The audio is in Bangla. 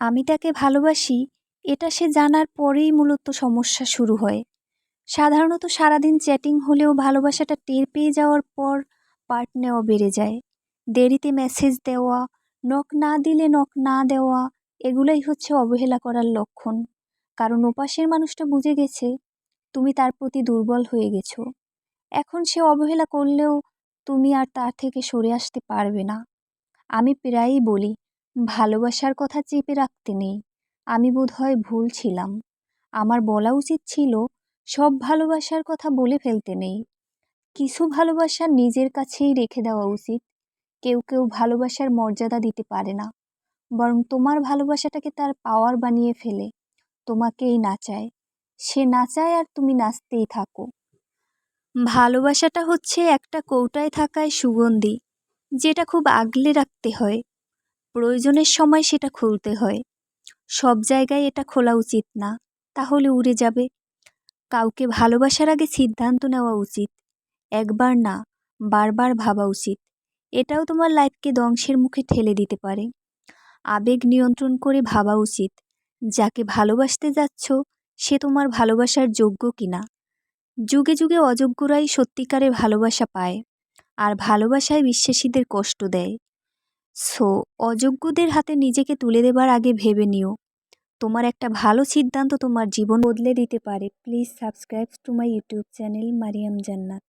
আমি তাকে ভালোবাসি এটা সে জানার পরেই মূলত সমস্যা শুরু হয়। সাধারণত সারাদিন চ্যাটিং হলেও ভালোবাসাটা টের পেয়ে যাওয়ার পর পার্ট নেওয়া বেড়ে যায়। দেরিতে মেসেজ দেওয়া, নক না দিলে নক না দেওয়া, এগুলোই হচ্ছে অবহেলা করার লক্ষণ। কারণ ওপাশের মানুষটা বুঝে গেছে তুমি তার প্রতি দুর্বল হয়ে গেছো। এখন সে অবহেলা করলেও তুমি আর তার থেকে সরে আসতে পারবে না। আমি প্রায়ই বলি, ভালোবাসার কথা চেপে রাখতে নেই। আমি বোধহয় ভুল ছিলাম। আমার বলা উচিত ছিল, সব ভালোবাসার কথা বলে ফেলতে নেই। কিছু ভালোবাসা নিজের কাছেই রেখে দেওয়া উচিত। কেউ কেউ ভালোবাসার মর্যাদা দিতে পারে না, বরং তোমার ভালোবাসাটাকে তার পাওয়ার বানিয়ে ফেলে। তোমাকেই নাচায়, সে নাচায় আর তুমি নাচতেই থাকো। ভালোবাসাটা হচ্ছে একটা কৌটায় থাকায় সুগন্ধি, যেটা খুব আগলে রাখতে হয়। প্রয়োজনের সময় সেটা খুলতে হয়। সব জায়গায় এটা খোলা উচিত না, তাহলে উড়ে যাবে। কাউকে ভালোবাসার আগে সিদ্ধান্ত নেওয়া উচিত। একবার না, বারবার ভাবা উচিত। এটাও তোমার লাইফকে ধ্বংসের মুখে ঠেলে দিতে পারে। আবেগ নিয়ন্ত্রণ করে ভাবা উচিত, যাকে ভালোবাসতে যাচ্ছ সে তোমার ভালোবাসার যোগ্য কিনা। যুগে যুগে অযোগ্যরাই সত্যিকারের ভালোবাসা পায়, আর ভালোবাসায় বিশ্বাসীদের কষ্ট দেয়। সো অযোগ্যদের হাতে নিজেকে তুলে দেবার আগে ভেবে নিও। তোমার একটা ভালো সিদ্ধান্ত তোমার জীবন বদলে দিতে পারে। Please subscribe to my YouTube channel Mariyam জান্নাত।